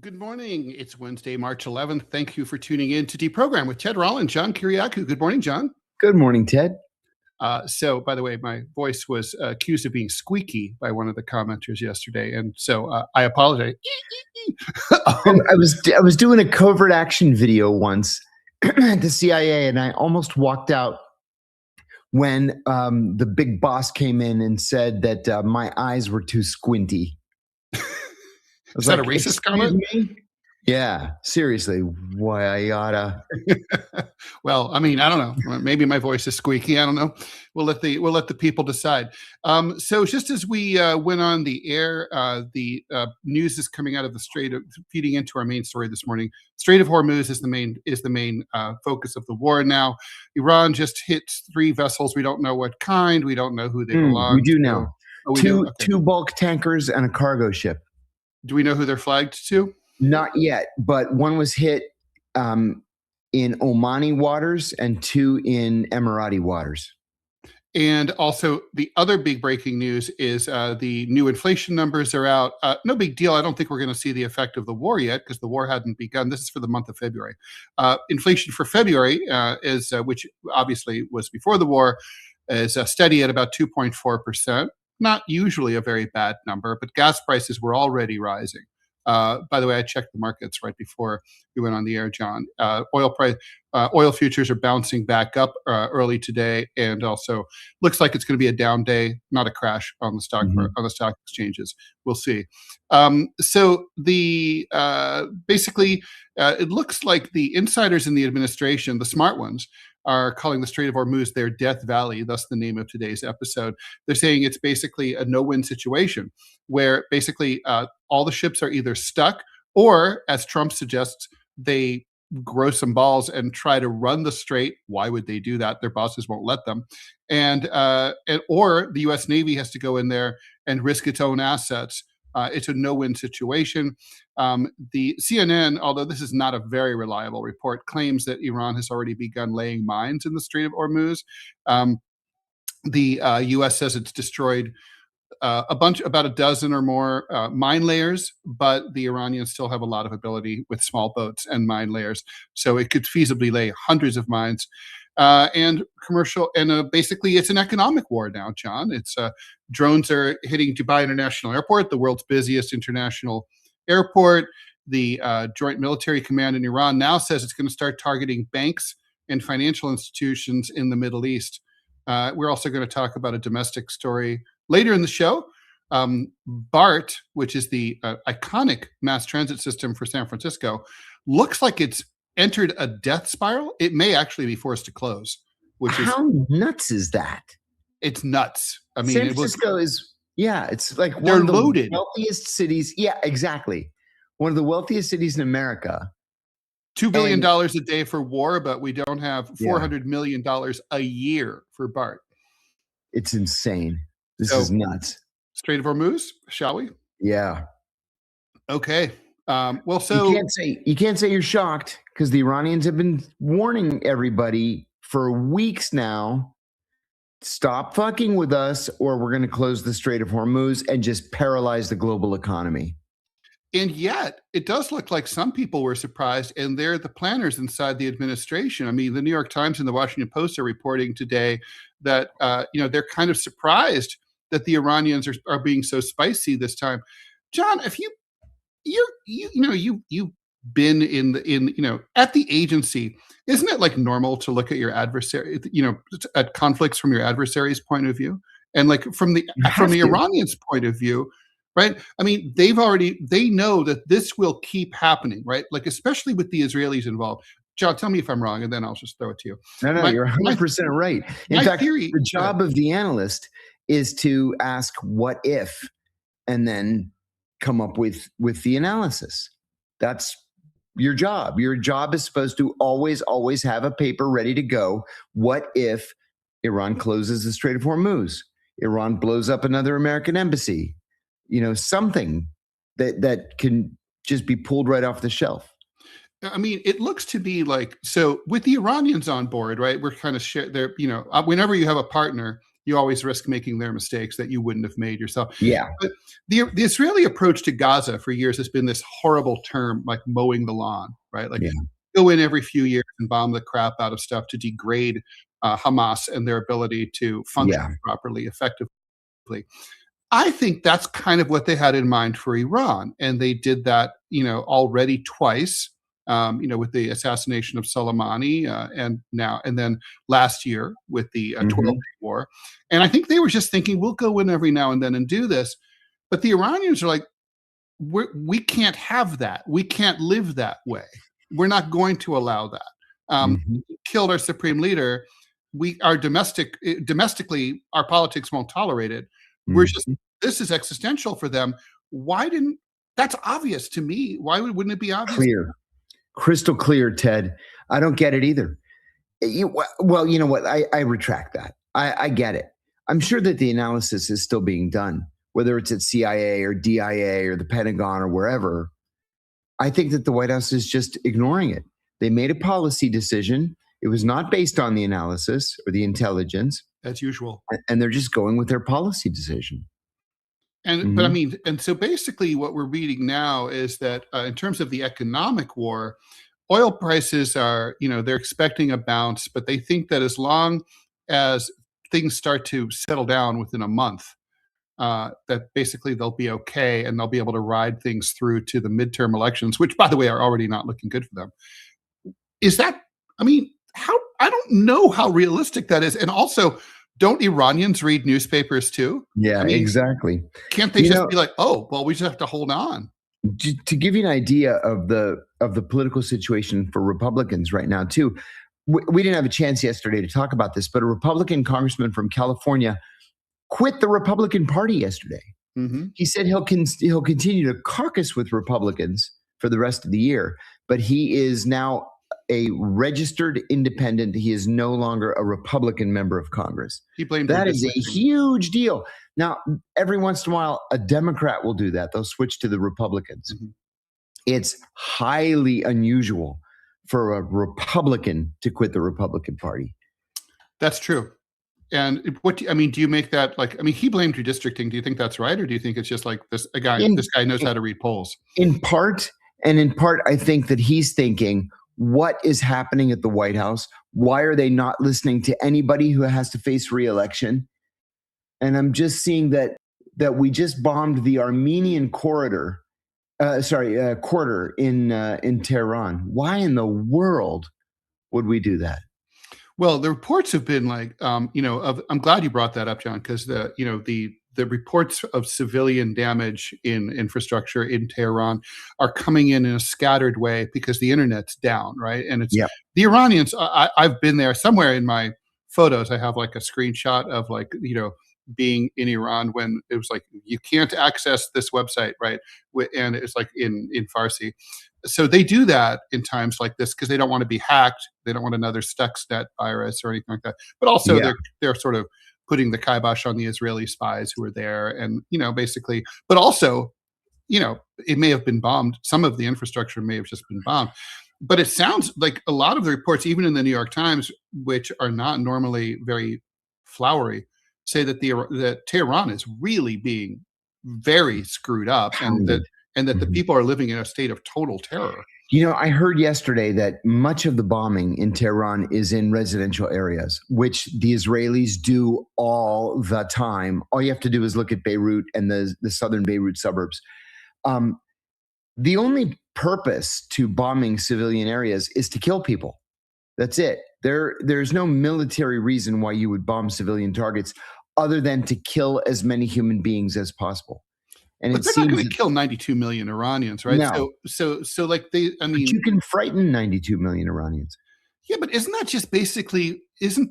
Good morning. It's Wednesday, March 11th. Thank you for tuning in to DeProgram with Ted Rall and John Kiriakou. Good morning, John. Good morning, Ted. By the way, my voice was accused of being squeaky by one of the commenters yesterday, and so I apologize. I was doing a covert action video once at the CIA, and I almost walked out when the big boss came in and said that my eyes were too squinty. Is that a racist comment? Yeah, seriously, why I oughta. Well, I mean, I don't know. Maybe my voice is squeaky. I don't know. We'll let the people decide. So just as we went on the air, the news is coming out of the Strait of, feeding into our main story this morning. Strait of Hormuz is the main focus of the war now. Iran just hit 3 vessels. We don't know what kind. We don't know who they belong. We do know. Oh, two bulk tankers and a cargo ship. Do we know who they're flagged to? Not yet, but one was hit in Omani waters and 2 in Emirati waters. And also, the other big breaking news is the new inflation numbers are out. No big deal. I don't think we're going to see the effect of the war yet because the war hadn't begun. This is for the month of February. Inflation for February which obviously was before the war, is steady at about 2.4%. Not usually a very bad number, but gas prices were already rising. By the way, I checked the markets right before we went on the air, John. Oil futures are bouncing back up early today, and also looks like it's going to be a down day, not a crash on the stock on the stock exchanges. We'll see. So basically, it looks like the insiders in the administration, the smart ones, are calling the Strait of Hormuz their death valley, thus the name of today's episode. They're saying it's basically a no-win situation where basically all the ships are either stuck or, as Trump suggests, they grow some balls and try to run the strait. Why would they do that? Their bosses won't let them. Or the U.S. Navy has to go in there and risk its own assets. It's a no-win situation. The CNN, although this is not a very reliable report, claims that Iran has already begun laying mines in the Strait of Hormuz. The U.S. says it's destroyed about a dozen or more mine layers, but the Iranians still have a lot of ability with small boats and mine layers, so it could feasibly lay hundreds of mines. And commercial, and basically it's an economic war now, John. It's drones are hitting Dubai International Airport, the world's busiest international airport. The Joint Military Command in Iran now says it's going to start targeting banks and financial institutions in the Middle East. We're also going to talk about a domestic story later in the show. BART, which is the iconic mass transit system for San Francisco, looks like it's entered a death spiral. It may actually be forced to close. How nuts is that? It's nuts. I mean, San Francisco it's like they're one of the loaded. Wealthiest cities. Yeah, exactly. One of the wealthiest cities in America. $2 billion a day for war, but we don't have $400 million a year for BART. It's insane. This is nuts. Strait of Hormuz, shall we? Yeah. Okay. Well, so you can't say you're shocked because the Iranians have been warning everybody for weeks now. Stop fucking with us, or we're going to close the Strait of Hormuz and just paralyze the global economy. And yet, it does look like some people were surprised, and they're the planners inside the administration. I mean, the New York Times and the Washington Post are reporting today that they're kind of surprised that the Iranians are being so spicy this time. John, if you've been at the agency, isn't it like normal to look at your adversary, at conflicts from your adversary's point of view, and like from the Iranians' point of view, right? I mean, they know that this will keep happening, right? Like especially with the Israelis involved. John, tell me if I'm wrong, and then I'll just throw it to you. No, you're 100% right. In fact, the job of the analyst is to ask what if, and then come up with the analysis. That's your job. Your job is supposed to always have a paper ready to go. What if Iran closes the Strait of Hormuz? Iran blows up another American embassy? Something that can just be pulled right off the shelf. I mean, it looks to be like, so with the Iranians on board, right? We're kind of whenever you have a partner, you always risk making their mistakes that you wouldn't have made yourself. Yeah. But the Israeli approach to Gaza for years has been this horrible term, like mowing the lawn, right? Like go in every few years and bomb the crap out of stuff to degrade Hamas and their ability to function properly, effectively. I think that's kind of what they had in mind for Iran, and they did that, already twice. With the assassination of Soleimani, and then last year with the 12-day war. And I think they were just thinking, we'll go in every now and then and do this. But the Iranians are like, we can't have that. We can't live that way. We're not going to allow that. Killed our supreme leader. Domestically, our politics won't tolerate it. This is existential for them. That's obvious to me. Why wouldn't it be obvious? Clear. Crystal clear, Ted. I don't get it either. Well, you know what? I retract that. I get it. I'm sure that the analysis is still being done, whether it's at CIA or DIA or the Pentagon or wherever. I think that the White House is just ignoring it. They made a policy decision. It was not based on the analysis or the intelligence. As usual. And they're just going with their policy decision. But I mean, and so basically what we're reading now is that in terms of the economic war, oil prices are, they're expecting a bounce, but they think that as long as things start to settle down within a month, that basically they'll be okay and they'll be able to ride things through to the midterm elections, which, by the way, are already not looking good for them. I don't know how realistic that is. And also, don't Iranians read newspapers too? Yeah, exactly. Can't they just be like, oh, well, we just have to hold on? To give you an idea of the political situation for Republicans right now too, we didn't have a chance yesterday to talk about this, but a Republican congressman from California quit the Republican Party yesterday. He said he'll continue to caucus with Republicans for the rest of the year, but he is now a registered independent. He is no longer a Republican member of Congress. He blamed that is a huge deal. Now, every once in a while, a Democrat will do that. They'll switch to the Republicans. It's highly unusual for a Republican to quit the Republican Party. That's true. And do you make that he blamed redistricting. Do you think that's right? Or do you think it's just like this guy knows how to read polls? In part, I think that he's thinking, what is happening at the White House? Why are they not listening to anybody who has to face re-election? And I'm just seeing that we just bombed the Armenian quarter in Tehran. Why in the world would we do that? Well, the reports have been like, I'm glad you brought that up, John, because the reports of civilian damage in infrastructure in Tehran are coming in a scattered way because the internet's down, right? And it's the Iranians. I've been there. Somewhere in my photos, I have like a screenshot of being in Iran when it was like, you can't access this website, right? And it's like in Farsi. So they do that in times like this because they don't want to be hacked. They don't want another Stuxnet virus or anything like that. But also they're sort of putting the kibosh on the Israeli spies who are there. And, basically, but also, it may have been bombed. Some of the infrastructure may have just been bombed. But it sounds like a lot of the reports, even in the New York Times, which are not normally very flowery, say that that Tehran is really being very screwed up and that the people are living in a state of total terror. I heard yesterday that much of the bombing in Tehran is in residential areas, which the Israelis do all the time. All you have to do is look at Beirut and the southern Beirut suburbs. The only purpose to bombing civilian areas is to kill people. That's it. There's no military reason why you would bomb civilian targets other than to kill as many human beings as possible. And but they're not going to kill 92 million Iranians, right? No. So like but you can frighten 92 million Iranians. Yeah, but isn't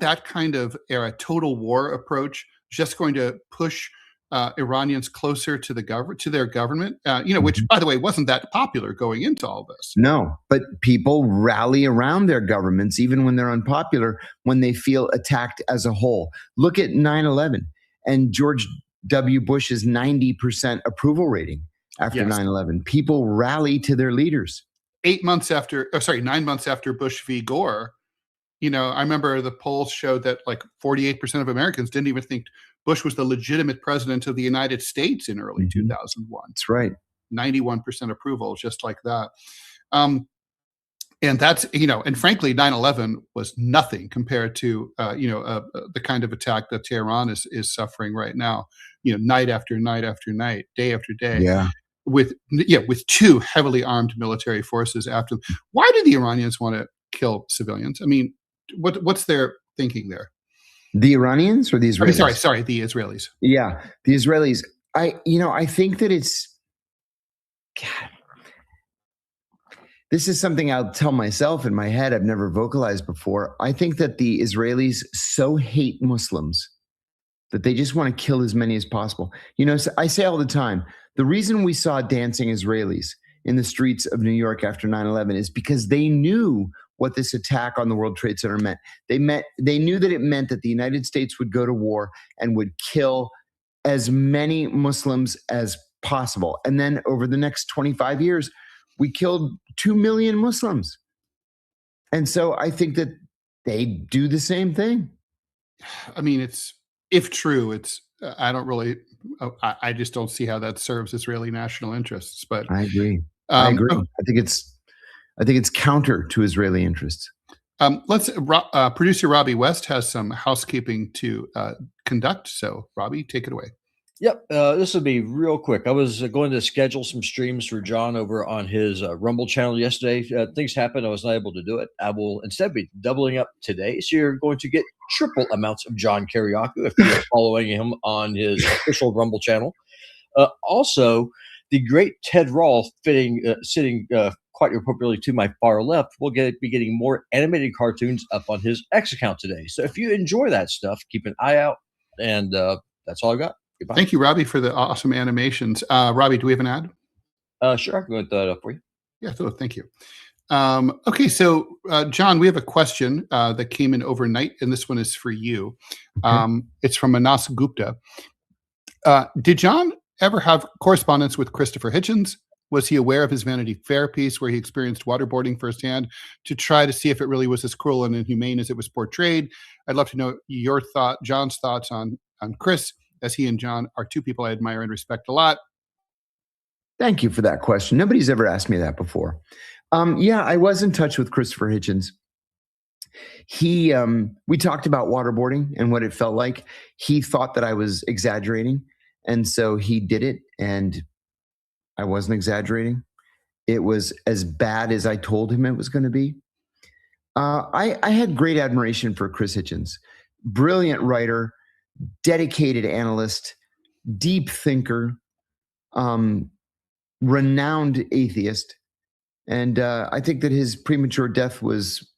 that kind of a total war approach just going to push Iranians closer to their government? Which, by the way, wasn't that popular going into all this. No, but people rally around their governments even when they're unpopular, when they feel attacked as a whole. Look at 9/11 and George W. Bush's 90% approval rating after 9/11. People rally to their leaders. 9 months after Bush v. Gore, I remember the polls showed that like 48% of Americans didn't even think Bush was the legitimate president of the United States in early 2001. That's right. 91% approval, just like that. And that's, and frankly, 9/11 was nothing compared to, the kind of attack that Tehran is suffering right now, night after night after night, day after day. Yeah. With two heavily armed military forces after them. Why do the Iranians want to kill civilians? I mean, what's their thinking there? The Iranians or the Israelis? I mean, sorry, the Israelis. Yeah, the Israelis. I think that it's, God, this is something I'll tell myself in my head. I've never vocalized before. I think that the Israelis so hate Muslims that they just want to kill as many as possible. I say all the time, the reason we saw dancing Israelis in the streets of New York after 9/11 is because they knew what this attack on the World Trade Center meant. They knew that it meant that the United States would go to war and would kill as many Muslims as possible. And then over the next 25 years, we killed 2 million Muslims. And so I think that they do the same thing. I mean, if true, I just don't see how that serves Israeli national interests. But I agree. I think it's counter to Israeli interests. Producer Robbie West has some housekeeping to conduct. So, Robbie, take it away. Yep, this will be real quick. I was going to schedule some streams for John over on his Rumble channel yesterday. Things happened. I was not able to do it. I will instead be doubling up today. So you're going to get triple amounts of John Kiriakou if you're following him on his official Rumble channel. Also, the great Ted Rall sitting quite appropriately to my far left will be getting more animated cartoons up on his X account today. So if you enjoy that stuff, keep an eye out. And that's all I got. Goodbye. Thank you, Robbie, for the awesome animations. Robbie, do we have an ad? Sure, I can go that up for you. Yeah, thank you. Okay, so John, we have a question that came in overnight, and this one is for you. Okay. It's from Anas Gupta. Did John ever have correspondence with Christopher Hitchens? Was he aware of his Vanity Fair piece where he experienced waterboarding firsthand to try to see if it really was as cruel and inhumane as it was portrayed? I'd love to know John's thoughts on Chris, as he and John are two people I admire and respect a lot. Thank you for that question. Nobody's ever asked me that before. Yeah, I was in touch with Christopher Hitchens. We talked about waterboarding and what it felt like. He thought that I was exaggerating, and so he did it, and I wasn't exaggerating. It was as bad as I told him it was going to be. I had great admiration for Chris Hitchens, brilliant writer, dedicated analyst, deep thinker, renowned atheist. And I think that his premature death was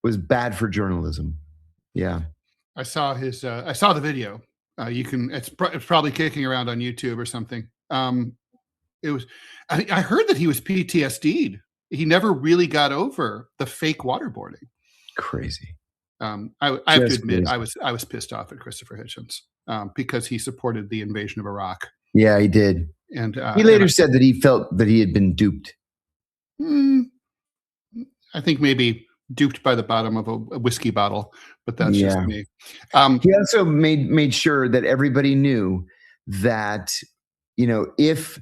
bad for journalism. Yeah. I saw the video. It's probably kicking around on YouTube or something. I heard that he was PTSD'd. He never really got over the fake waterboarding. Crazy. I have to admit, I was pissed off at Christopher Hitchens because he supported the invasion of Iraq. Yeah, he did. And he later said that he felt that he had been duped. I think maybe duped by the bottom of a whiskey bottle, but that's just me. He also made sure that everybody knew that, if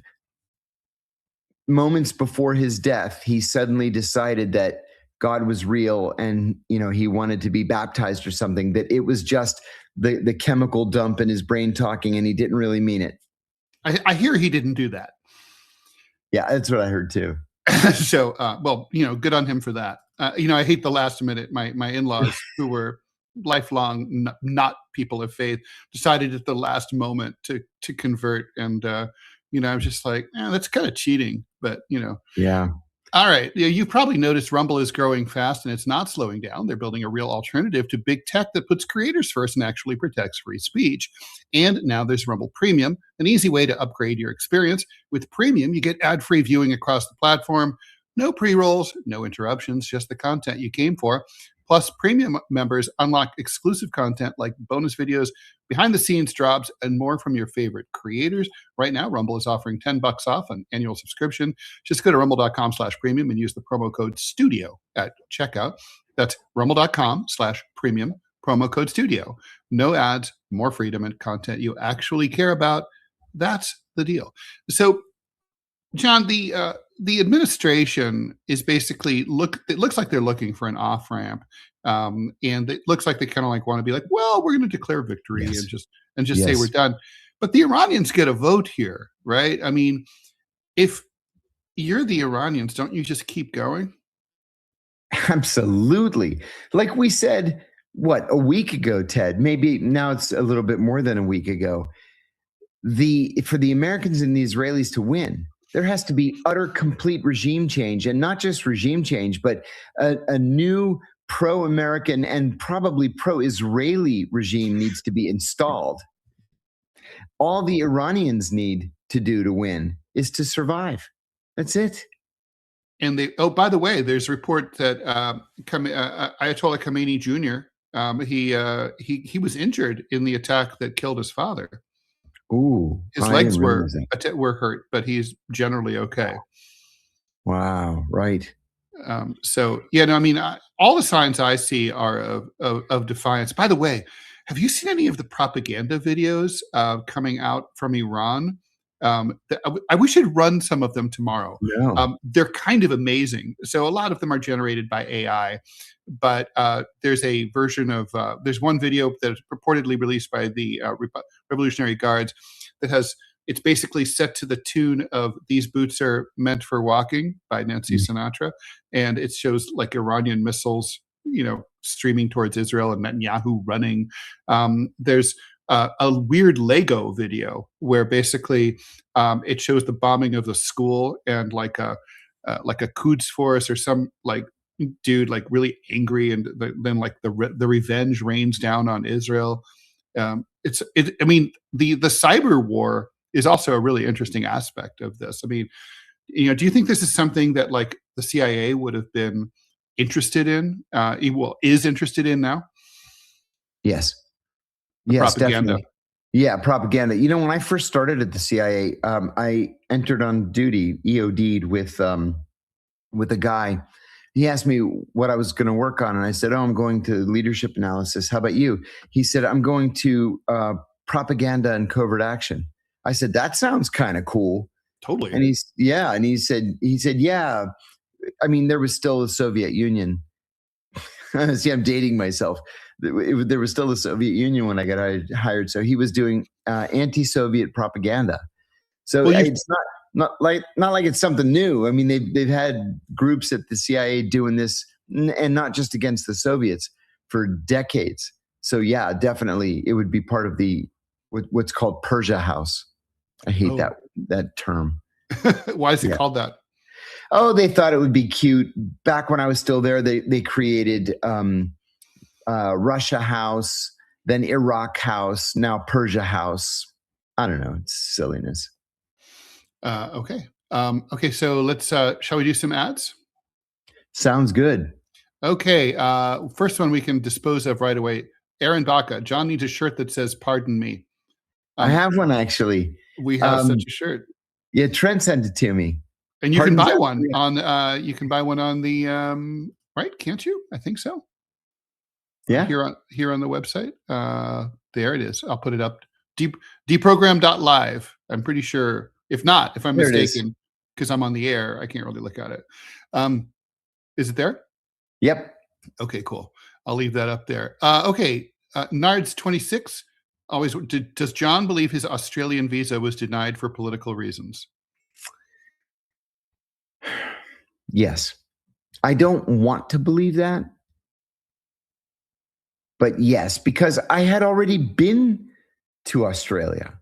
moments before his death, he suddenly decided that God was real and, he wanted to be baptized or something, that it was just the chemical dump in his brain talking and he didn't really mean it. I hear he didn't do that. Yeah, that's what I heard too. So, good on him for that. I hate the last minute. My in-laws, who were lifelong not people of faith, decided at the last moment to convert. And, I'm just like, that's kind of cheating. But, Yeah. All right. You've probably noticed Rumble is growing fast and it's not slowing down. They're building a real alternative to big tech that puts creators first and actually protects free speech. And now there's Rumble Premium, an easy way to upgrade your experience. With Premium, you get ad-free viewing across the platform. No pre-rolls, no interruptions, just the content you came for. Plus, premium members unlock exclusive content like bonus videos, behind-the-scenes drops, and more from your favorite creators. Right now, Rumble is offering $10 off an annual subscription. Just go to rumble.com/premium and use the promo code STUDIO at checkout. That's rumble.com/premium, promo code STUDIO. No ads, more freedom, and content you actually care about. That's the deal. So, John, the administration is basically it looks like they're looking for an off ramp, and it looks like they kind of like want to be like, well, we're going to declare victory and just say we're done. But the Iranians get a vote here, right? I mean, if you're the Iranians, don't you just keep going? Absolutely. Like we said, a week ago, Ted, maybe now it's a little bit more than a week ago. For the Americans and the Israelis to win, there has to be utter, complete regime change, and not just regime change, but a new pro-American and probably pro-Israeli regime needs to be installed. All the Iranians need to do to win is to survive. That's it. And by the way, there's a report that Ayatollah Khamenei Jr. He was injured in the attack that killed his father. Ooh, his legs were hurt, but he's generally okay. Wow, right. So yeah, no, I mean, all the signs I see are of defiance. By the way, have you seen any of the propaganda videos coming out from Iran? We should run some of them tomorrow. Yeah. They're kind of amazing. So a lot of them are generated by AI, but there's a version of there's one video that's purportedly released by the Revolutionary Guards that it's basically set to the tune of "These Boots Are Meant for Walking" by Nancy Sinatra, and it shows like Iranian missiles, streaming towards Israel and Netanyahu running. There's a weird Lego video where basically it shows the bombing of the school and like a Quds force or some like dude like really angry, and then like the revenge rains down on Israel. I mean, the cyber war is also a really interesting aspect of this. I mean, do you think this is something that like the CIA would have been interested in? Is interested in now? Yes. Yes, propaganda. Definitely. Yeah, propaganda. When I first started at the CIA, I entered on duty, EOD'd with a guy. He asked me what I was going to work on, and I said, I'm going to leadership analysis. How about you? He said, I'm going to propaganda and covert action. I said, that sounds kind of cool. Totally. And he said, yeah. I mean, there was still the Soviet Union. See, I'm dating myself. There was still the Soviet Union when I got hired. So he was doing anti-Soviet propaganda. So it's not like it's something new. I mean, they've had groups at the CIA doing this, and not just against the Soviets, for decades. So yeah, definitely, it would be part of what's called Persia House. I hate that term. Why is it called that? Oh, they thought it would be cute. Back when I was still there, they created Russia House, then Iraq House, now Persia House. I don't know. It's silliness. Okay. Okay. So let's. Shall we do some ads? Sounds good. Okay. First one we can dispose of right away. Aaron Baca. John needs a shirt that says "Pardon me." I have one actually. We have such a shirt. Yeah, Trent sent it to me. And you can buy one on the right, can't you? I think so. Yeah. Here on the website. There it is. I'll put it up. DeProgram.live. I'm pretty sure. If not, if I'm mistaken, because I'm on the air, I can't really look at it. Is it there? Yep. Okay, cool. I'll leave that up there. Okay. Nards 26. Does John believe his Australian visa was denied for political reasons? Yes. I don't want to believe that. But yes, because I had already been to Australia,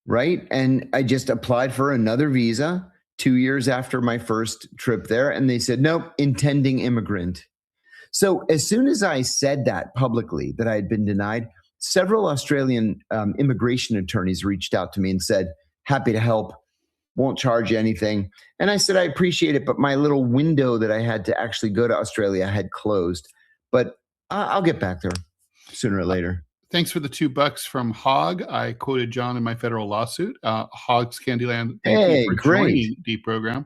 right? And I just applied for another visa 2 years after my first trip there. And they said, nope, intending immigrant. So as soon as I said that publicly, that I had been denied, several Australian immigration attorneys reached out to me and said, happy to help, won't charge you anything. And I said, I appreciate it, but my little window that I had to actually go to Australia had closed. but I'll get back there sooner or later. Thanks for the $2 from Hog. I quoted John in my federal lawsuit. Hog's Candyland, thank you for joining DeProgram.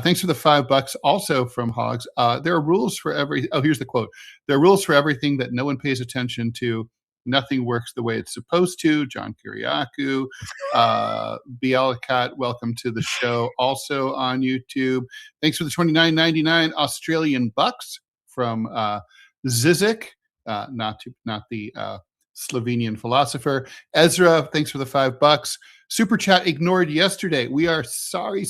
Thanks for the $5 also from Hogs. There are rules for every. Oh, here's the quote. There are rules for everything that no one pays attention to. Nothing works the way it's supposed to. John Kiriakou. Bialakat, welcome to the show. Also on YouTube. Thanks for the $29.99 Australian bucks from Zizek. Not the Slovenian philosopher. Ezra, thanks for the $5. Super chat ignored yesterday. We are sorry.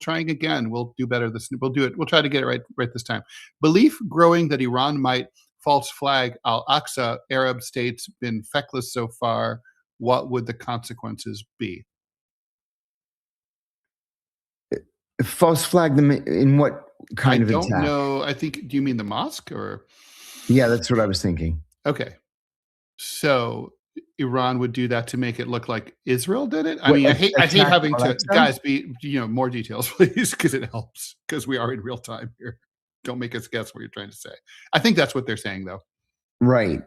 Trying again. We'll do better this. We'll do it. We'll try to get it right this time. Belief growing that Iran might false flag Al-Aqsa. Arab states been feckless so far. What would the consequences be? False flag them in what kind of attack? I don't know. I think. Do you mean the mosque or? Yeah, that's what I was thinking. Okay. So Iran would do that to make it look like Israel did it. I hate having to, guys, be more details, please, because it helps. Because we are in real time here. Don't make us guess what you're trying to say. I think that's what they're saying, though. Right.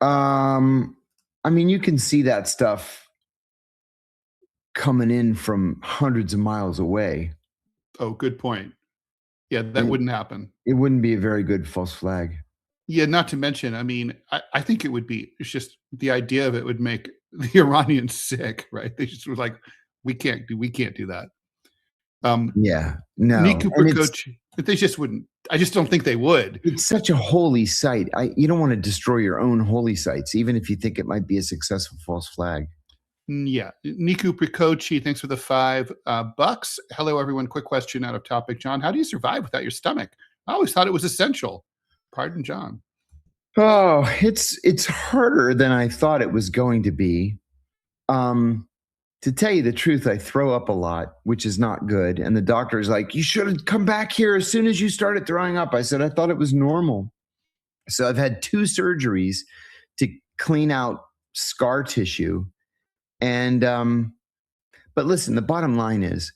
You can see that stuff coming in from hundreds of miles away. Oh, good point. Yeah, that wouldn't happen. It wouldn't be a very good false flag. Yeah, not to mention, I think it would be, it's just the idea of it would make the Iranians sick, right? They just were like, we can't do that. Yeah, no. Niku Prikochi, they just wouldn't. I just don't think they would. It's such a holy site. You don't want to destroy your own holy sites, even if you think it might be a successful false flag. Yeah. Niku Prikochi, thanks for the $5. Hello, everyone. Quick question out of topic. John, how do you survive without your stomach? I always thought it was essential. Pardon, John. Oh, it's harder than I thought it was going to be. To tell you the truth, I throw up a lot, which is not good. And the doctor is like, you should have come back here as soon as you started throwing up. I said, I thought it was normal. So I've had 2 surgeries to clean out scar tissue. And, but listen, the bottom line is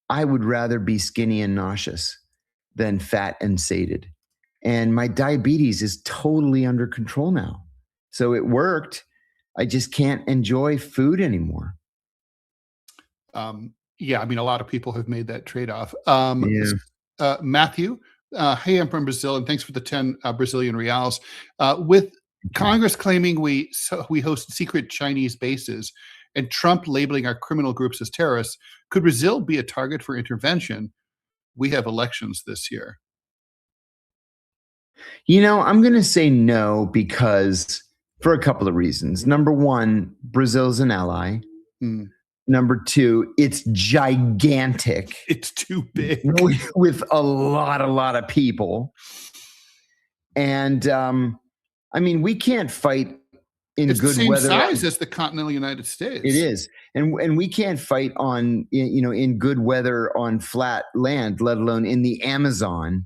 I would rather be skinny and nauseous than fat and sated. And my diabetes is totally under control now. So it worked. I just can't enjoy food anymore. Yeah, a lot of people have made that trade-off. Matthew, hey, I'm from Brazil, and thanks for the 10 Brazilian reals. With Congress claiming we host secret Chinese bases and Trump labeling our criminal groups as terrorists, could Brazil be a target for intervention? We have elections this year. I'm going to say no because for a couple of reasons. Number one, Brazil's an ally. Number two, it's gigantic. It's too big. With a lot of people. And, we can't fight in it's good the same weather. Size as the continental United States. It is. And we can't fight on, in good weather on flat land, let alone in the Amazon.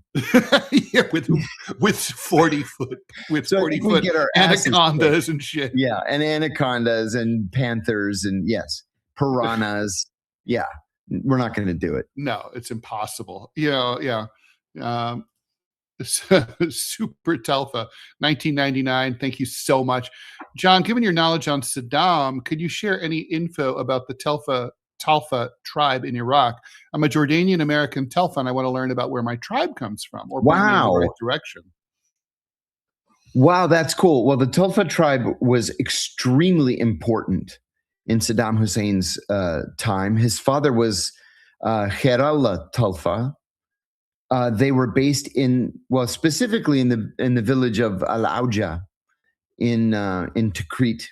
Yeah, with 40 foot anacondas and shit. Yeah, and anacondas and panthers and yes, piranhas. Yeah, we're not going to do it. No, it's impossible. Yeah. Super Telfa, 1999. Thank you so much. John, given your knowledge on Saddam, could you share any info about the Talfa tribe in Iraq? I'm a Jordanian American Telfa, and I want to learn about where my tribe comes from or point me in the right direction. Wow, that's cool. Well, the Talfa tribe was extremely important in Saddam Hussein's time. His father was Kherallah Talfa. They were based specifically in the village of Al-Auja in Tikrit,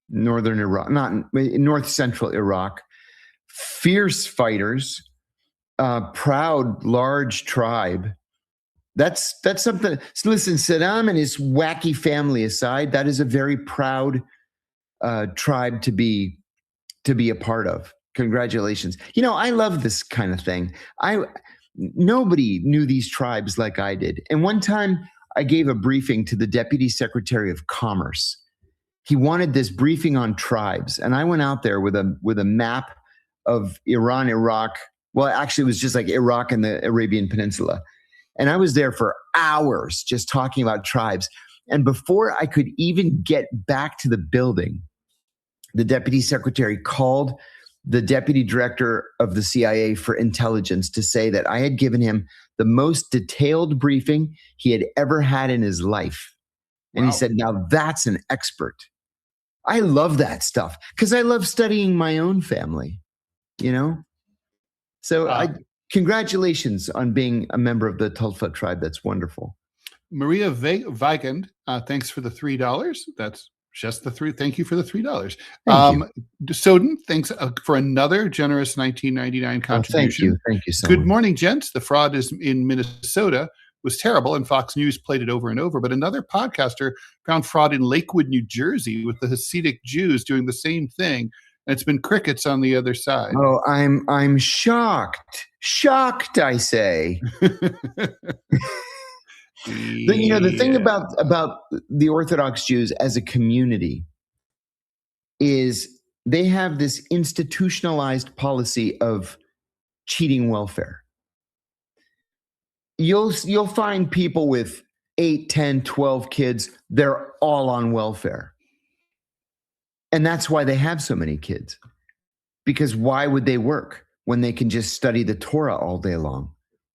northern Iraq, not north central Iraq. Fierce fighters, proud, large tribe. That's something. So listen, Saddam and his wacky family aside, that is a very proud tribe to be a part of. Congratulations. I love this kind of thing. Nobody knew these tribes like I did. And one time I gave a briefing to the Deputy Secretary of Commerce. He wanted this briefing on tribes. And I went out there with a map of Iran, Iraq. Well, actually it was just like Iraq and the Arabian Peninsula. And I was there for hours just talking about tribes. And before I could even get back to the building, the deputy secretary called the deputy director of the CIA for intelligence to say that I had given him the most detailed briefing he had ever had in his life. And he said, now that's an expert. I love that stuff because I love studying my own family, So congratulations on being a member of the Tulfa tribe. That's wonderful. Maria Weigand, thanks for the $3. That's just the three. Thank you for the $3. Soden, thanks for another generous 1999 contribution. Thank you so much. Good much. morning, gents. The fraud is in Minnesota was terrible, and Fox News played it over and over. But another podcaster found fraud in Lakewood, New Jersey, with the Hasidic Jews doing the same thing, and it's been crickets on the other side. Oh, I'm shocked. I say. The thing about the Orthodox Jews as a community is they have this institutionalized policy of cheating welfare. You'll find people with 8, 10, 12 kids, they're all on welfare. And that's why they have so many kids. Because why would they work when they can just study the Torah all day long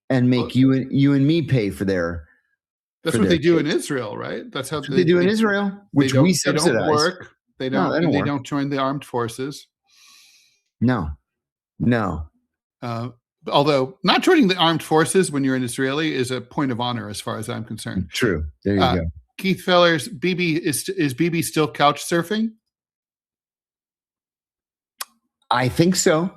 and make you and me pay for their That's what they do in Israel, right? That's how they do in Israel, which we subsidize. They don't work. They don't join the armed forces. No. Although not joining the armed forces when you're an Israeli is a point of honor, as far as I'm concerned. True. There you go. Keith Fellers, is Bibi still couch surfing? I think so.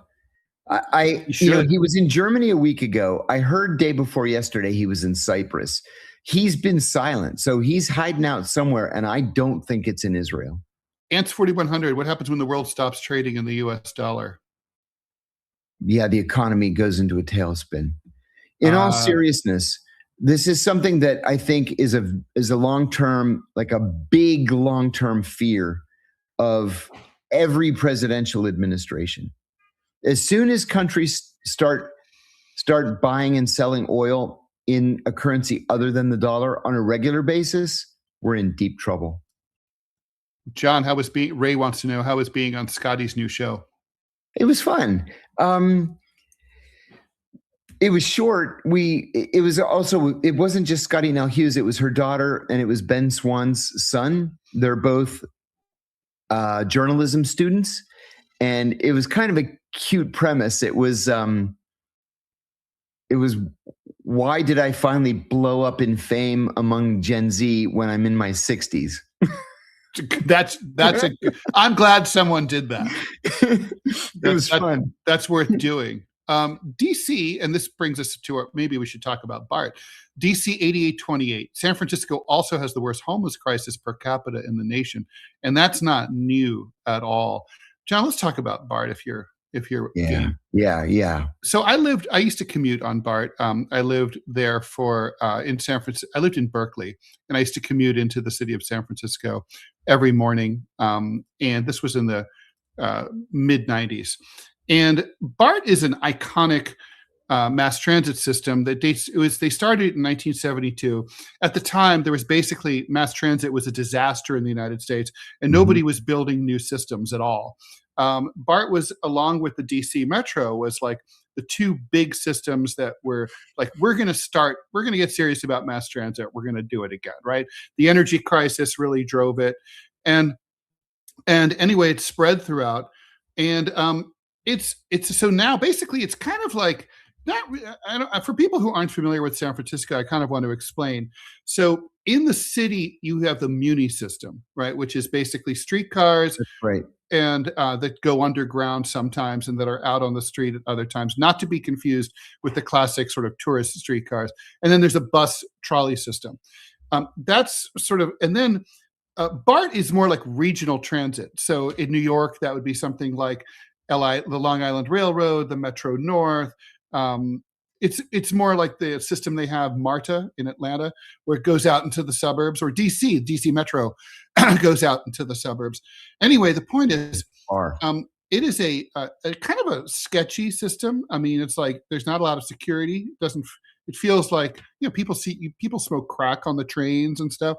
He was in Germany a week ago. I heard day before yesterday he was in Cyprus. He's been silent, so he's hiding out somewhere, and I don't think it's in Israel. Ants 4100, what happens when the world stops trading in the U.S. dollar? Yeah, the economy goes into a tailspin. In all seriousness, this is something that I think is a long-term, like a big long-term fear of every presidential administration. As soon as countries start buying and selling oil in a currency other than the dollar on a regular basis, we're in deep trouble. John, Ray wants to know, how was being on Scotty's new show? It was fun. It was short. It wasn't just Scotty Nell Hughes. It was her daughter, and it was Ben Swan's son. They're both journalism students, and it was kind of a cute premise. It was why did I finally blow up in fame among Gen Z when I'm in my 60s? I'm glad someone did that. It was fun. That's worth doing. DC, and this brings us to maybe we should talk about BART. DC 8828. San Francisco also has the worst homeless crisis per capita in the nation, and that's not new at all. John, let's talk about BART if you're game. Yeah. So I used to commute on BART. I lived there in San Francisco. I lived in Berkeley, and I used to commute into the city of San Francisco every morning. And this was in the mid 90s. And BART is an iconic mass transit system that they started in 1972. At the time, there was basically mass transit was a disaster in the United States, and nobody was building new systems at all. BART was, along with the DC Metro, was like the two big systems that were like, we're going to get serious about mass transit. We're going to do it again, right? The energy crisis really drove it. And anyway, it spread throughout. And it's so now basically it's kind of like, for people who aren't familiar with San Francisco, I kind of want to explain. So in the city, you have the Muni system, right? Which is basically streetcars. That's right. And that go underground sometimes and that are out on the street at other times, not to be confused with the classic sort of tourist streetcars. And then there's a bus trolley system. That's sort of, and then BART is more like regional transit. So in New York, that would be something like the Long Island Railroad, the Metro North. It's more like the system they have, MARTA in Atlanta, where it goes out into the suburbs, or DC Metro goes out into the suburbs. Anyway, the point is, it is a kind of a sketchy system. I mean, it's like there's not a lot of security. It feels like, people smoke crack on the trains and stuff.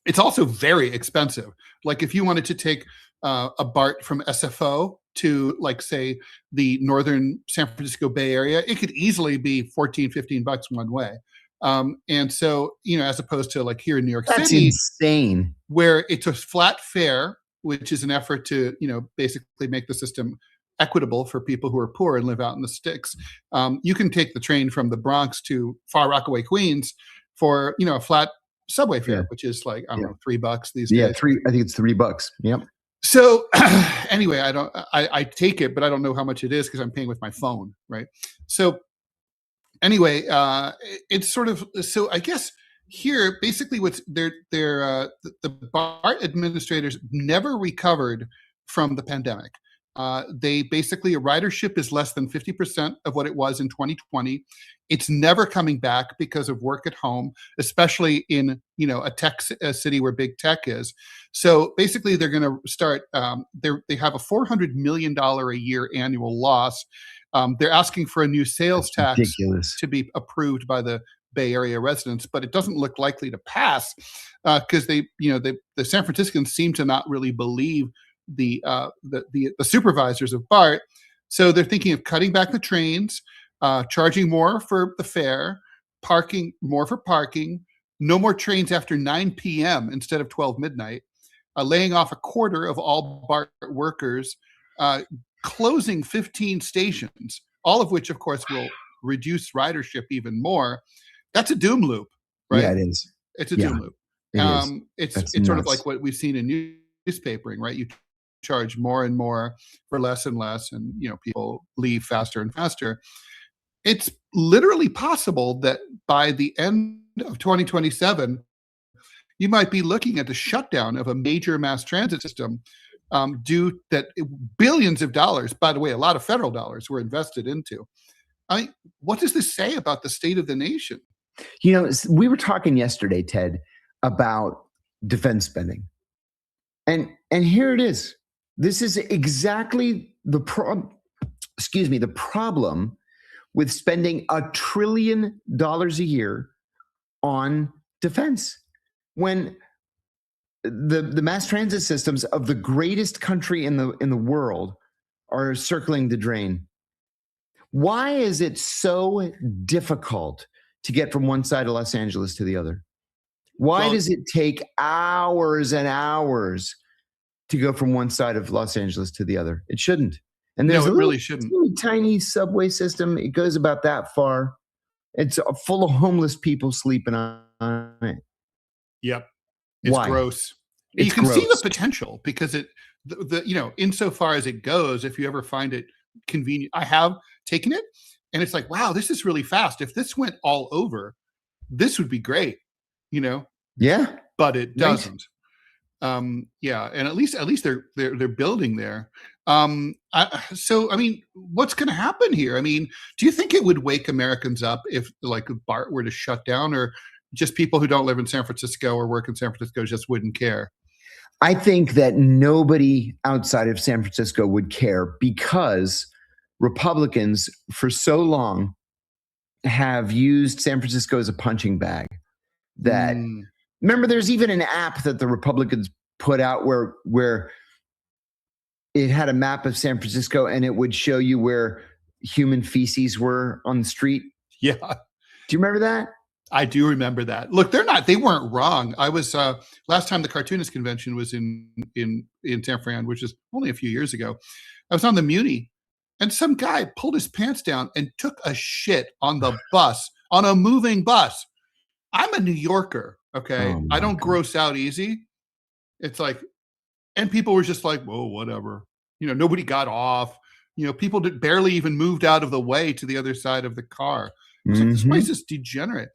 It's also very expensive. Like if you wanted to take a BART from SFO to, like, say, the northern San Francisco Bay Area, it could easily be $14-15 one way. And so, as opposed to like here in New York That's City, insane, where it's a flat fare, which is an effort to, basically make the system equitable for people who are poor and live out in the sticks. You can take the train from the Bronx to Far Rockaway, Queens for, a flat subway fare, which is like, I don't know, $3 these days. Yeah, I think it's $3. Yep. So anyway, I take it, but I don't know how much it is because I'm paying with my phone, right? So anyway, it's sort of, so I guess here, basically what's the BART administrators never recovered from the pandemic. They basically, ridership is less than 50% of what it was in 2020. It's never coming back because of work at home, especially in, a city where big tech is. So basically they're going to start, they have a $400 million a year annual loss. They're asking for a new sales tax to be approved by the Bay Area residents, but it doesn't look likely to pass because the San Franciscans seem to not really believe the supervisors of BART. So they're thinking of cutting back the trains, charging more for the fare, more for parking, no more trains after 9 p.m. instead of 12 midnight, laying off a quarter of all BART workers, closing 15 stations, all of which, of course, will reduce ridership even more. That's a doom loop, right? Yeah, it is. It's a doom loop. It's sort of like what we've seen in newspapering, right? You charge more and more for less and less, and people leave faster and faster. It's literally possible that by the end of 2027, you might be looking at the shutdown of a major mass transit system due that billions of dollars, by the way, a lot of federal dollars were invested into. What does this say about the state of the nation? We were talking yesterday, Ted, about defense spending. And here it is. This is exactly the problem with spending $1 trillion a year on defense. When the mass transit systems of the greatest country in the world are circling the drain. Why is it so difficult to get from one side of Los Angeles to the other? Why does it take hours and hours to go from one side of Los Angeles to the other? It shouldn't. And there's it really shouldn't. Tiny subway system. It goes about that far. It's full of homeless people sleeping on it. Yep. It's gross. You can see the potential because insofar as it goes, if you ever find it convenient, I have taken it and it's like, wow, this is really fast. If this went all over, this would be great, Yeah. But it doesn't. And at least they're building there. So, what's going to happen here? Do you think it would wake Americans up if like BART were to shut down, or just people who don't live in San Francisco or work in San Francisco just wouldn't care? I think that nobody outside of San Francisco would care because Republicans for so long have used San Francisco as a punching bag. That remember, there's even an app that the Republicans put out where it had a map of San Francisco and it would show you where human feces were on the street. Yeah. Do you remember that? I do remember that. Look, they weren't wrong. I was last time the cartoonist convention was in San Fran, which is only a few years ago. I was on the Muni, and some guy pulled his pants down and took a shit on the bus, on a moving bus. I'm a New Yorker, okay? I don't gross out easy. It's like, and people were just like, whoa, whatever. Nobody got off. People barely even moved out of the way to the other side of the car. It's like, this place is degenerate.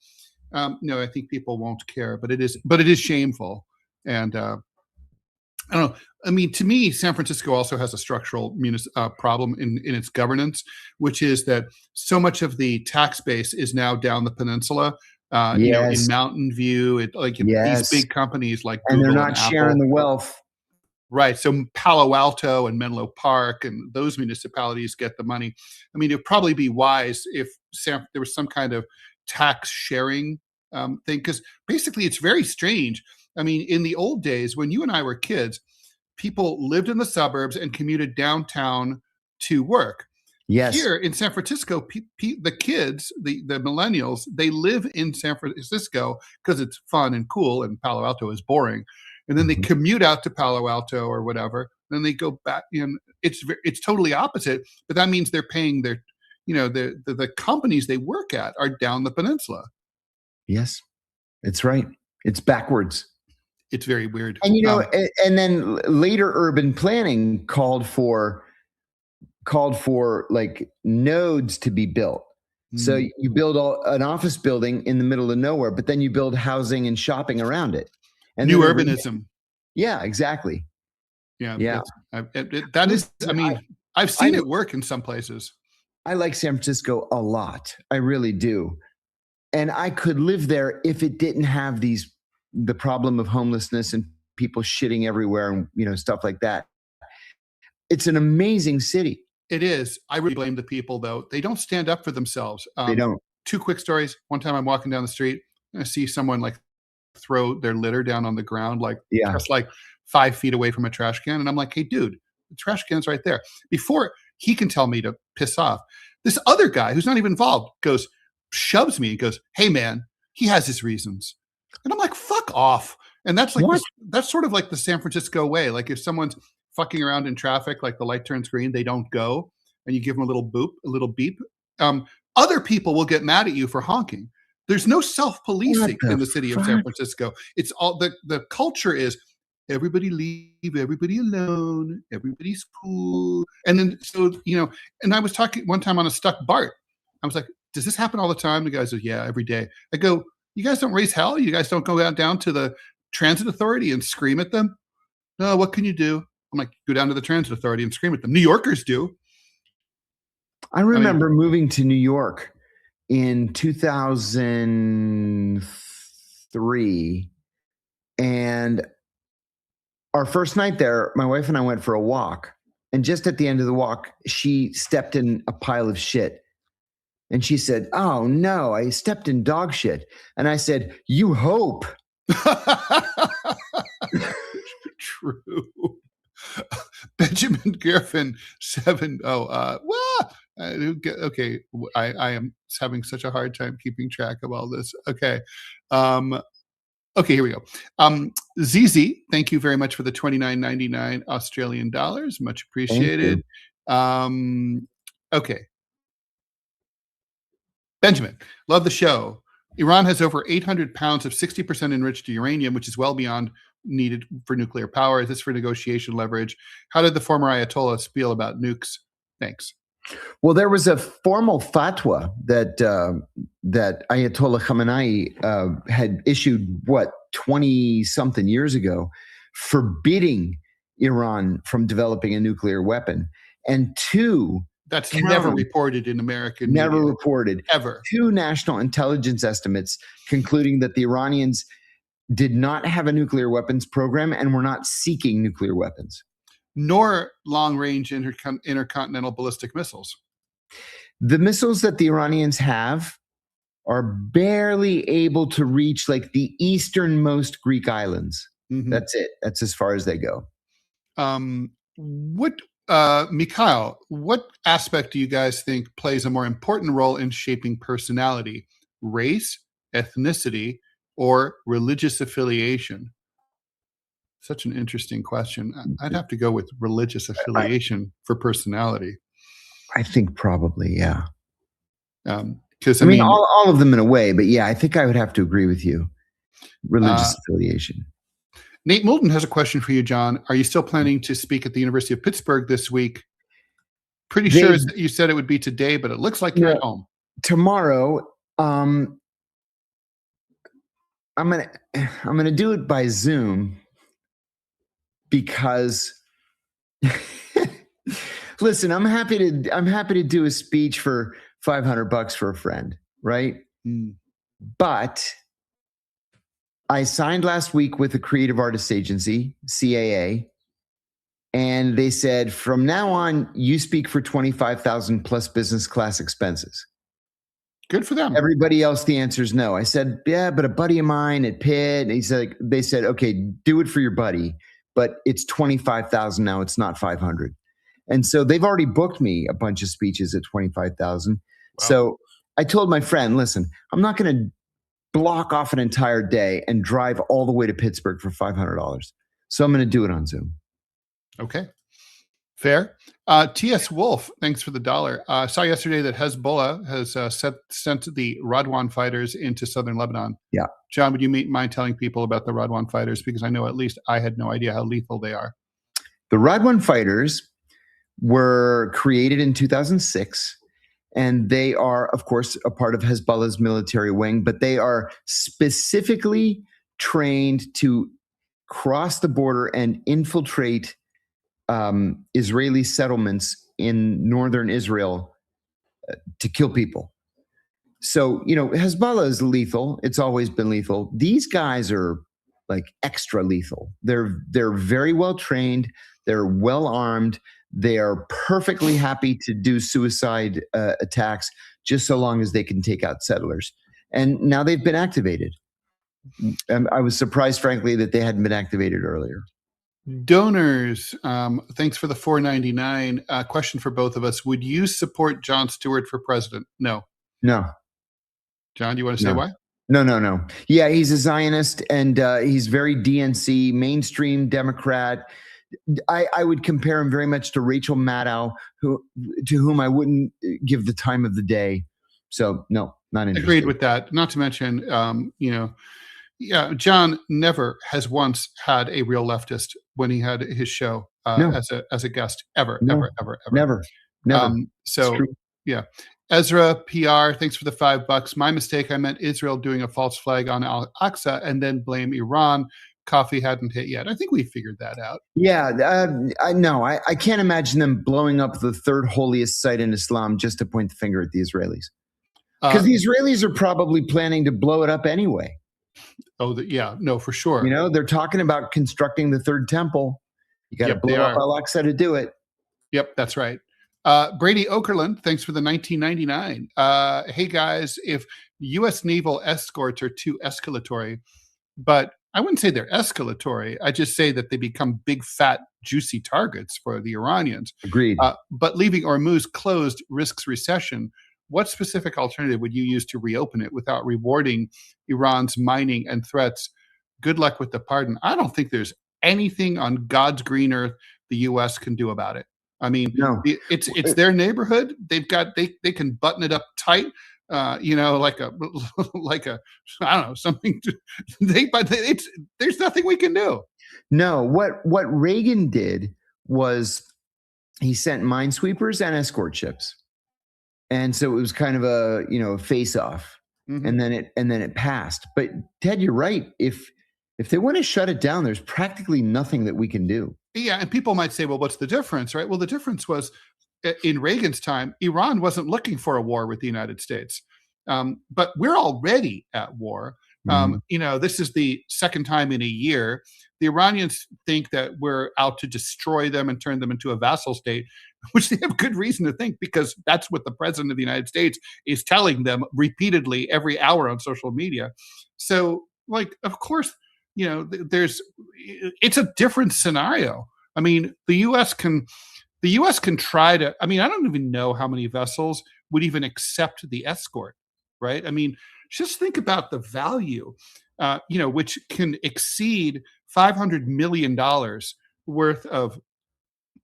No, I think people won't care, but it is shameful. And I don't know. To me, San Francisco also has a structural problem in its governance, which is that so much of the tax base is now down the peninsula. In Mountain View, these big companies like Google and they're not sharing the wealth. Right. So Palo Alto and Menlo Park and those municipalities get the money. I mean, it'd probably be wise if there was some kind of tax sharing thing, because basically it's very strange. I mean, in the old days, when you and I were kids, people lived in the suburbs and commuted downtown to work. Yes. Here in San Francisco, the kids, the millennials, they live in San Francisco because it's fun and cool, and Palo Alto is boring. And then they commute out to Palo Alto or whatever. Then they go back in. It's totally opposite, but that means they're paying their, the companies they work at are down the peninsula. Yes, it's right. It's backwards. It's very weird. And and then later urban planning called for like nodes to be built. So you build an office building in the middle of nowhere, but then you build housing and shopping around it. And new urbanism. Yeah, exactly. Yeah. That is, I mean, I've seen it work in some places. I like San Francisco a lot. I really do. And I could live there if it didn't have the problem of homelessness and people shitting everywhere and, stuff like that. It's an amazing city. It is. I really blame the people, though. They don't stand up for themselves. They don't. Two quick stories. One time I'm walking down the street and I see someone throw their litter down on the ground, just 5 feet away from a trash can. And I'm like, hey, dude, the trash can's right there. Before he can tell me to piss off, this other guy who's not even involved shoves me and goes, hey, man, he has his reasons. And I'm like, fuck off. And that's that's sort of like the San Francisco way. Like if someone's fucking around in traffic, like the light turns green, they don't go, and you give them a little beep. Other people will get mad at you for honking. There's no self-policing in the city of San Francisco. It's all the culture is everybody leave, everybody alone, everybody's cool. And then, and I was talking one time on a stuck BART. I was like, does this happen all the time? The guy said, yeah, every day. I go, you guys don't raise hell? You guys don't go down to the transit authority and scream at them? No, what can you do? I'm like, go down to the transit authority and scream at them. New Yorkers do. I remember moving to New York in 2003, and our first night there, my wife and I went for a walk, and just at the end of the walk, she stepped in a pile of shit, and she said, oh no, I stepped in dog shit. And I said, you hope. True. Benjamin Griffin 7. Okay. I am having such a hard time keeping track of all this. Okay. Okay, here we go. ZZ, thank you very much for the $29.99 Australian dollars. Much appreciated. Okay. Benjamin, love the show. Iran has over 800 pounds of 60% enriched uranium, which is well beyond needed for nuclear power. Is this for negotiation leverage? How did the former Ayatollah feel about nukes? Thanks. Well, there was a formal fatwa that Ayatollah Khamenei had issued, 20-something years ago, forbidding Iran from developing a nuclear weapon. And that's never reported in American media. Never reported. Ever. 2 national intelligence estimates concluding that the Iranians did not have a nuclear weapons program and were not seeking nuclear weapons. Nor long-range intercontinental ballistic missiles. The missiles that the Iranians have are barely able to reach the easternmost Greek islands. Mm-hmm. That's it. That's as far as they go. Mikhail, what aspect do you guys think plays a more important role in shaping personality? Race, ethnicity, or religious affiliation? Such an interesting question. I'd have to go with religious affiliation for personality. I think probably, yeah. Because I mean, all of them in a way, but yeah, I think I would have to agree with you. Religious affiliation. Nate Moulton has a question for you, John. Are you still planning to speak at the University of Pittsburgh this week? Pretty sure you said it would be today, but it looks like you're at home. Tomorrow, I'm gonna do it by Zoom because listen, I'm happy to do a speech for $500 for a friend, right? But I signed last week with a creative artist agency, CAA, And they said, from now on, you speak for 25,000 plus business class expenses. Good for them. Everybody else, the answer is no. I said, yeah, but a buddy of mine at Pitt, they said, okay, do it for your buddy, but it's 25,000 now. It's not 500. And so they've already booked me a bunch of speeches at 25,000. Wow. So I told my friend, listen, I'm not going to block off an entire day and drive all the way to Pittsburgh for $500. So I'm going to do it on Zoom. Okay. Fair. T.S. Wolf, thanks for the $1. Saw yesterday that Hezbollah has sent the Radwan fighters into southern Lebanon. Yeah. John, would you mind telling people about the Radwan fighters? Because I know at least I had no idea how lethal they are. The Radwan fighters were created in 2006, and they are, of course, a part of Hezbollah's military wing, but they are specifically trained to cross the border and infiltrate Israeli settlements in northern Israel to kill people. So, Hezbollah is lethal. It's always been lethal. These guys are like extra lethal. They're very well trained. They're well armed. They are perfectly happy to do suicide attacks just so long as they can take out settlers. And now they've been activated. I was surprised, frankly, that they hadn't been activated earlier. Donors, thanks for the $4.99. Question for both of us. Would you support Jon Stewart for president? No. John, do you want to say why? No. Yeah, he's a Zionist, and he's very DNC, mainstream Democrat. I would compare him very much to Rachel Maddow, to whom I wouldn't give the time of the day. So, no, not interested. Agreed with that. Not to mention, John never has once had a real leftist when he had his show as a guest, ever. Never. Yeah. Ezra PR, thanks for the $5. My mistake. I meant Israel doing a false flag on Al-Aqsa and then blame Iran. Coffee hadn't hit yet. I think we figured that out. Yeah, I can't imagine them blowing up the third holiest site in Islam just to point the finger at the Israelis. Because the Israelis are probably planning to blow it up anyway. For sure. They're talking about constructing the third temple. You got to blow up Al-Aqsa to do it. Yep, that's right. Brady Okerlund, thanks for the $19.99. Hey guys, if U.S. naval escorts are too escalatory, but I wouldn't say they're escalatory. I just say that they become big, fat, juicy targets for the Iranians. Agreed. But leaving Hormuz closed risks recession. What specific alternative would you use to reopen it without rewarding Iran's mining and threats? Good luck with the pardon. I don't think there's anything on God's green earth the U.S. can do about it. I mean, it's their neighborhood. They can button it up tight. Like a I don't know, something. There's nothing we can do. No, what Reagan did was he sent minesweepers and escort ships. And so it was kind of a face off, and then it passed. But Ted, you're right. If they want to shut it down, there's practically nothing that we can do. Yeah, and people might say, well, what's the difference, right? Well, the difference was in Reagan's time, Iran wasn't looking for a war with the United States, but we're already at war. This is the second time in a year. The Iranians think that we're out to destroy them and turn them into a vassal state, which they have good reason to think, because that's what the president of the United States is telling them repeatedly every hour on social media. So, of course, it's a different scenario. I mean, the U.S. can try to. I mean, I don't even know how many vessels would even accept the escort, right? I mean, just think about the value, which can exceed $500 million worth of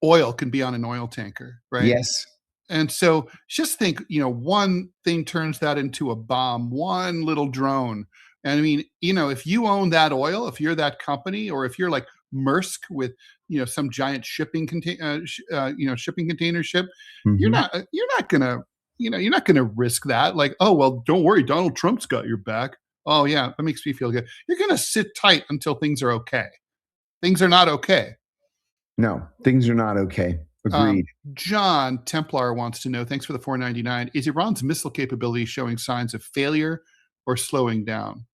oil can be on an oil tanker, right? Yes. And so just think, one thing turns that into a bomb, one little drone. And I mean, if you own that oil, if you're that company, or if you're like Maersk with, some giant shipping container ship, you're not gonna risk that. Like, oh, well, don't worry, Donald Trump's got your back. Oh yeah, that makes me feel good. You're gonna sit tight until things are okay. Things are not okay. No, things are not okay. Agreed. John Templar wants to know, thanks for the $4.99. Is Iran's missile capability showing signs of failure or slowing down?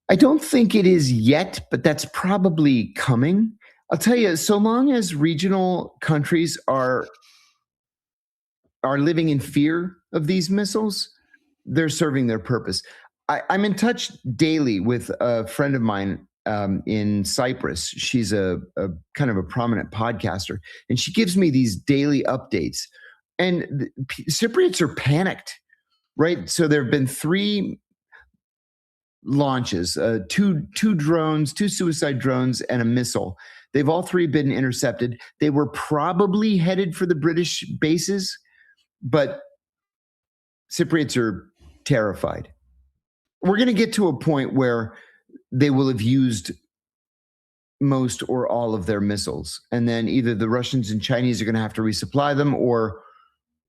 I don't think it is yet, but that's probably coming. I'll tell you, so long as regional countries are living in fear of these missiles, they're serving their purpose. I'm in touch daily with a friend of mine in Cyprus. She's a kind of a prominent podcaster, and she gives me these daily updates. And the Cypriots are panicked, right? So there have been 3 launches, two drones, 2 suicide drones, and a missile. They've all 3 been intercepted. They were probably headed for the British bases, but Cypriots are terrified. We're going to get to a point where they will have used most or all of their missiles. And then either the Russians and Chinese are going to have to resupply them, or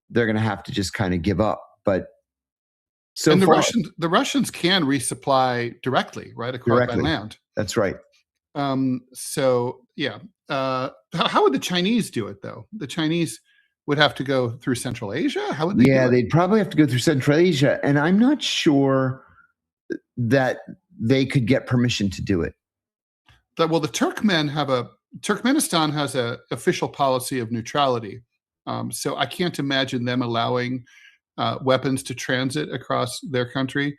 they're going to have to just kind of give up. But the Russians can resupply directly, right, across by land. That's right. So yeah, how would the Chinese do it though? The Chinese would have to go through Central Asia. How would they? Yeah, they'd probably have to go through Central Asia, and I'm not sure that they could get permission to do it. Well, the Turkmenistan has a official policy of neutrality, so I can't imagine them allowing weapons to transit across their country.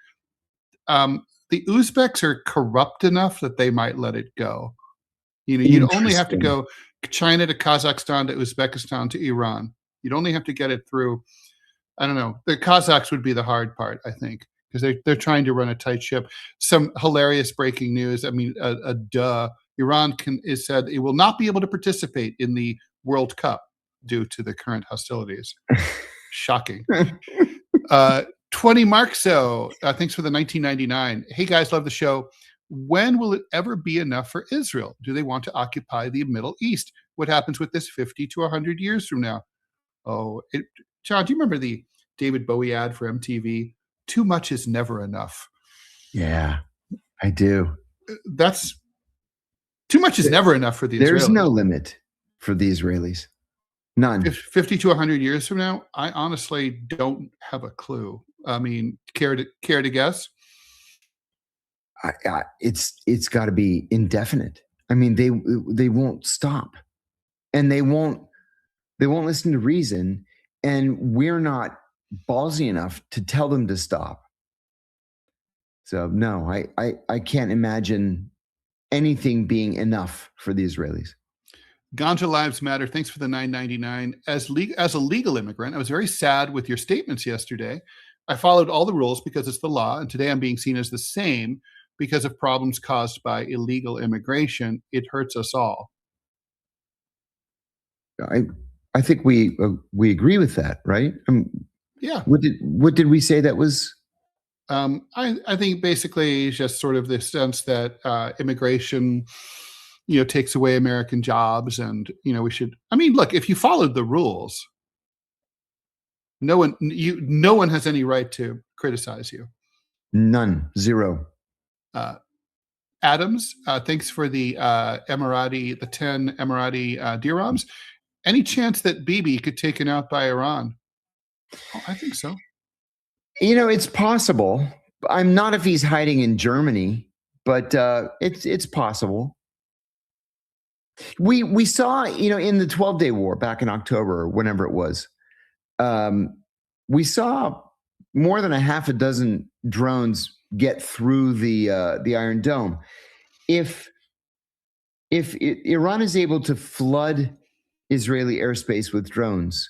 The Uzbeks are corrupt enough that they might let it go. You'd only have to go China to Kazakhstan to Uzbekistan to Iran. You'd only have to get it through. I don't know. The Kazakhs would be the hard part, I think, because they're trying to run a tight ship. Some hilarious breaking news. I mean, Iran is said it will not be able to participate in the World Cup due to the current hostilities. Shocking. 20 Markso, thanks for the 1999. Hey guys, love the show. When will it ever be enough for Israel? Do they want to occupy the Middle East? What happens with this 50 to 100 years from now? John, do you remember the David Bowie ad for MTV? Too much is never enough. Yeah, I do. That's too much is never enough for the Israelis. There's no limit for the Israelis. None. 50 to 100 years from now, I honestly don't have a clue. I mean, care to guess? It's got to be indefinite. I mean, they won't stop, and they won't listen to reason, and we're not ballsy enough to tell them to stop. So no, I can't imagine anything being enough for the Israelis. Ganja Lives Matter. Thanks for the $9.99. As a legal immigrant, I was very sad with your statements yesterday. I followed all the rules because it's the law, and today I'm being seen as the same because of problems caused by illegal immigration. It hurts us all. I think we agree with that, right? Yeah. What did we say that was? I think basically just sort of the sense that immigration, takes away American jobs, and we should. I mean, look, if you followed the rules, no one has any right to criticize you. None. Zero. Adams, thanks for the Emirati, the 10 Emirati dirhams. Any chance that Bibi could be taken out by Iran? Oh, I think so. It's possible. I'm not if he's hiding in Germany, but it's possible. We saw, in the 12-day war back in October, or whenever it was, we saw more than a half a dozen drones get through the Iron Dome. If Iran is able to flood Israeli airspace with drones,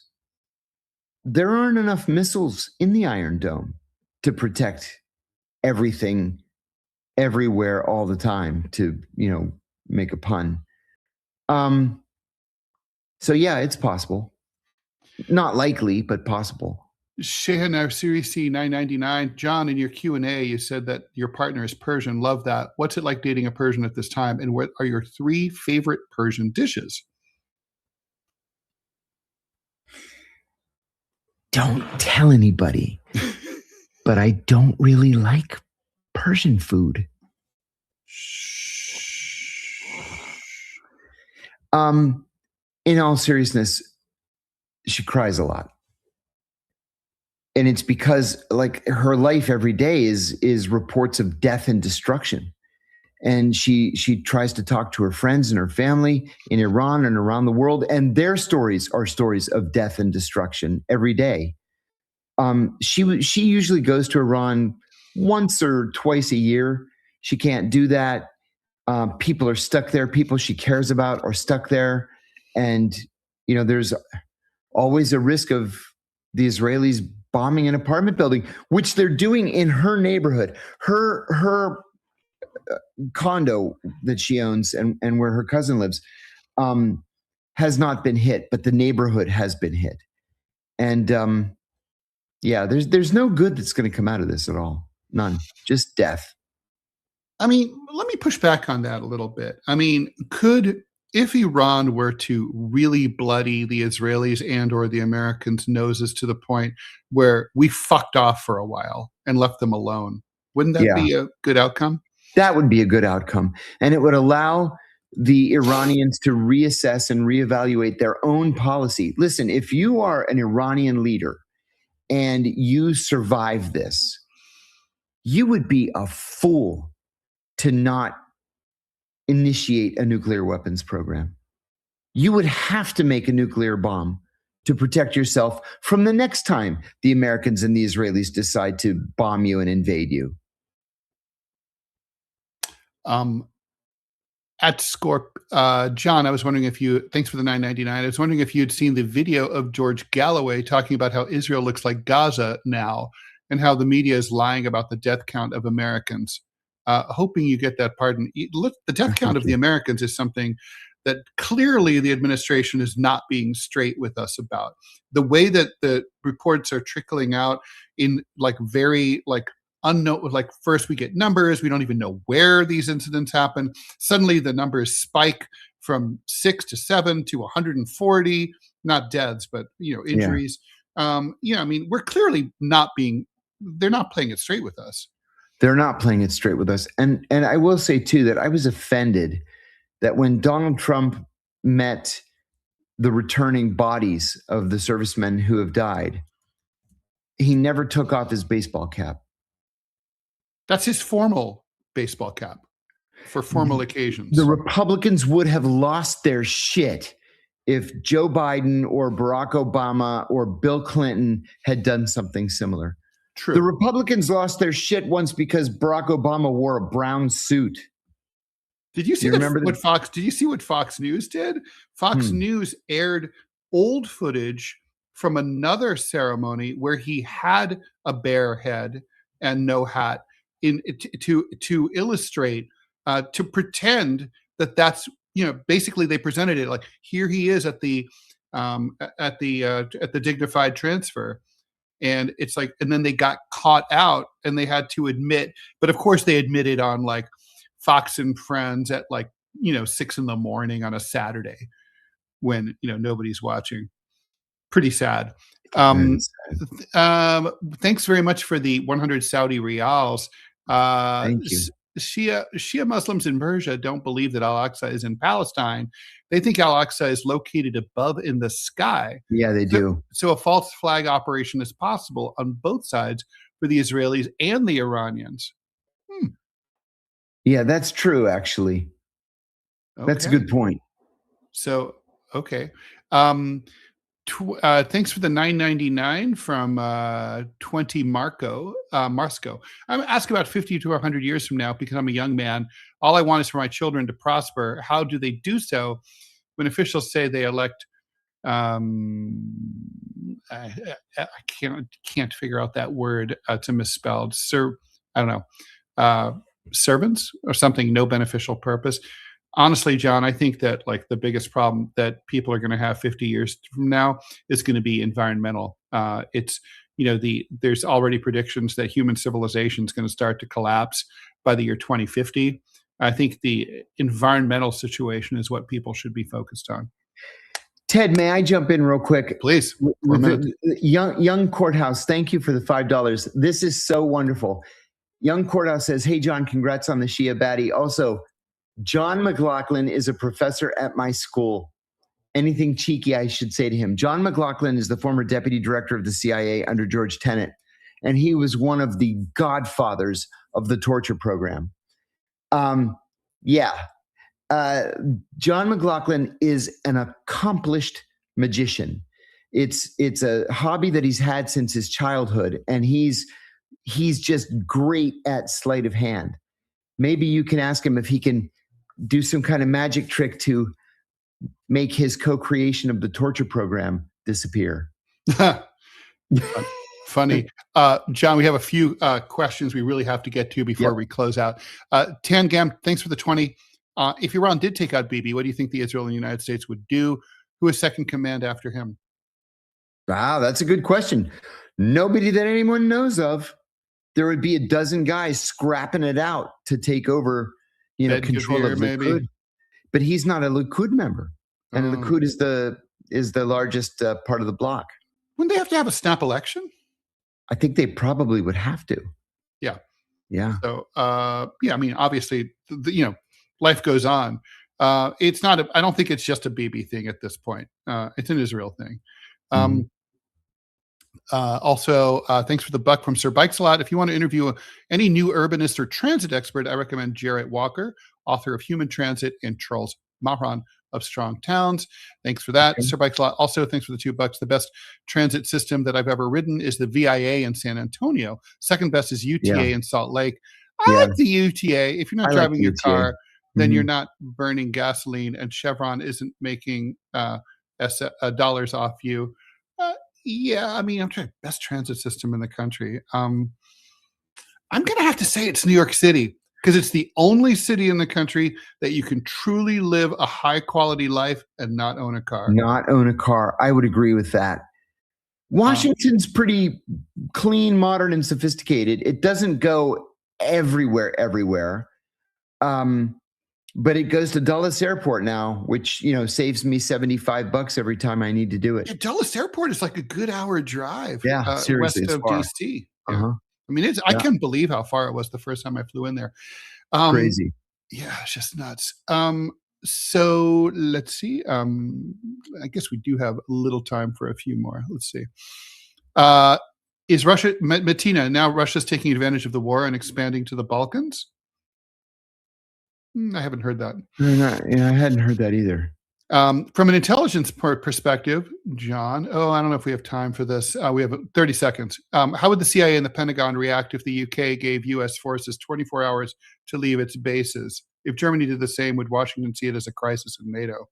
there aren't enough missiles in the Iron Dome to protect everything, everywhere, all the time, to make a pun. So yeah, it's possible. Not likely, but possible. Shehanar Series C 999. John, in your Q&A, you said that your partner is Persian. Love that. What's it like dating a Persian at this time? And what are your 3 favorite Persian dishes? Don't tell anybody, but I don't really like Persian food. In all seriousness, she cries a lot. And it's because her life every day is reports of death and destruction. and she tries to talk to her friends and her family in Iran and around the world, and their stories are stories of death and destruction every day. She usually goes to Iran once or twice a year. She can't do that. People are stuck there. People she cares about are stuck there, and there's always a risk of the Israelis bombing an apartment building, which they're doing in her neighborhood. Her condo that she owns and where her cousin lives has not been hit, but the neighborhood has been hit. And there's no good that's going to come out of this at all. None. Just death. I mean, let me push back on that a little bit. I mean, if Iran were to really bloody the Israelis and or the Americans' noses to the point where we fucked off for a while and left them alone, wouldn't that be a good outcome? That would be a good outcome. And it would allow the Iranians to reassess and reevaluate their own policy. Listen, if you are an Iranian leader and you survive this, you would be a fool to not initiate a nuclear weapons program. You would have to make a nuclear bomb to protect yourself from the next time the Americans and the Israelis decide to bomb you and invade you. At Scorp, John, I was wondering thanks for the $9.99. I was wondering if you'd seen the video of George Galloway talking about how Israel looks like Gaza now and how the media is lying about the death count of Americans. Hoping you get that pardon. Look, the death count of the Americans is something that clearly the administration is not being straight with us about. The way that the reports are trickling out in very unknown, first we get numbers, we don't even know where these incidents happen. Suddenly the numbers spike from 6 to 7 to 140, not deaths, but injuries. I mean, we're clearly they're not playing it straight with us. They're not playing it straight with us. And I will say too that I was offended that when Donald Trump met the returning bodies of the servicemen who have died, he never took off his baseball cap. That's his formal baseball cap for formal occasions. The Republicans would have lost their shit if Joe Biden or Barack Obama or Bill Clinton had done something similar. True. The Republicans lost their shit once because Barack Obama wore a brown suit. Did you see what Fox News did? Fox News aired old footage from another ceremony where he had a bare head and no hat to illustrate, to pretend that's basically they presented it like here he is at the dignified transfer, and it's like, and then they got caught out and they had to admit, but of course they admitted on Fox and Friends at 6 a.m. on a Saturday when nobody's watching. Pretty sad. Thanks very much for the 100 Saudi riyals. Thank you. Shia Muslims in Persia don't believe that Al-Aqsa is in Palestine. They think Al-Aqsa is located above in the sky. Yeah, they do. So a false flag operation is possible on both sides for the Israelis and the Iranians. Yeah, that's true, actually. Okay. That's a good point. So, okay. Thanks for the $9.99 from 20 Marco. I'm asked about 50 to 100 years from now because I'm a young man. All I want is for my children to prosper. How do they do so when officials say they elect? I can't figure out that word. It's a misspelled. I don't know. Servants or something, no beneficial purpose. Honestly, John, I think that the biggest problem that people are going to have 50 years from now is going to be environmental. It's there's already predictions that human civilization is going to start to collapse by the year 2050. I think the environmental situation is what people should be focused on. Ted, may I jump in real quick? Please. Young Courthouse, thank you for the $5. This is so wonderful. Young Courthouse says, hey, John, congrats on the Shia baddie. Also, John McLaughlin is a professor at my school. Anything cheeky I should say to him. John McLaughlin is the former deputy director of the CIA under George Tenet, and he was one of the godfathers of the torture program. Yeah. John McLaughlin is an accomplished magician. It's a hobby that he's had since his childhood, and he's just great at sleight of hand. Maybe you can ask him if he can do some kind of magic trick to make his co-creation of the torture program disappear. Funny. John, we have a few questions we really have to get to before we close out. Tangam, thanks for the 20. If Iran did take out Bibi, what do you think the Israel and the United States would do? Who is second command after him? Wow, that's a good question. Nobody that anyone knows of. There would be a dozen guys scrapping it out to take over, control of Likud. Maybe. But he's not a Likud member, and Likud is the largest part of the bloc. Wouldn't they have a snap election? I think they probably would have to. Yeah. Yeah. So, I mean, obviously, life goes on. It's not. I don't think it's just a Bibi thing at this point. It's an Israel thing. Also, thanks for the buck from Sir Bikes a Lot. If you want to interview any new urbanist or transit expert, I recommend Jarrett Walker, author of Human Transit, and Charles Mahran of Strong Towns. Thanks for that, Sir Bikes a Lot. Also, thanks for the $2. The best transit system that I've ever ridden is the VIA in San Antonio. Second best is UTA in Salt Lake. I like the UTA. If you're not driving your car, then you're not burning gasoline, and Chevron isn't making dollars off you. I mean, I'm trying best transit system in the country. I'm going to have to say it's New York City, because it's the only city in the country that you can truly live a high quality life and not own a car. Not own a car. I would agree with that. Washington's pretty clean, modern, and sophisticated. It doesn't go everywhere. But it goes to Dulles Airport now, which, saves me $75 every time I need to do it. Yeah, Dulles Airport is like a good hour drive. Seriously, west of DC. Yeah. I mean, I can't believe how far it was the first time I flew in there. Crazy. Yeah, it's just nuts. So let's see. I guess we do have a little time for a few more. Let's see. Is Russia, Martina, now Russia's taking advantage of the war and expanding to the Balkans? I haven't heard that. I hadn't heard that either. From an intelligence perspective, John, I don't know if we have time for this. We have 30 seconds. How would the CIA and the Pentagon react if the UK gave US forces 24 hours to leave its bases? If Germany did the same, would Washington see it as a crisis in NATO?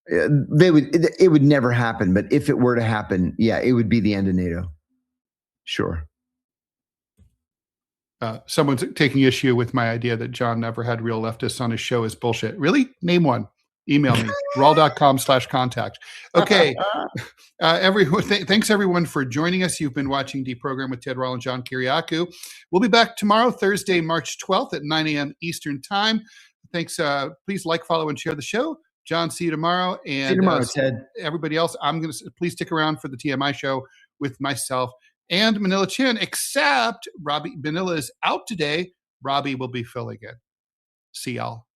It would never happen. But if it were to happen, it would be the end of NATO. Sure. Someone's taking issue with my idea that John never had real leftists on his show is bullshit. Really? Name one. Email me, rawl.com/contact. Okay. Thanks everyone for joining us. You've been watching DeProgram with Ted Rall and John Kiriakou. We'll be back tomorrow, Thursday, March 12th at 9 a.m. Eastern time. Thanks. Please like, follow, and share the show. John, see you tomorrow. And see you tomorrow, Ted. Everybody else, please stick around for the TMI show with myself and Manila Chin, except Robbie Manila is out today. Robbie will be filling in. See y'all.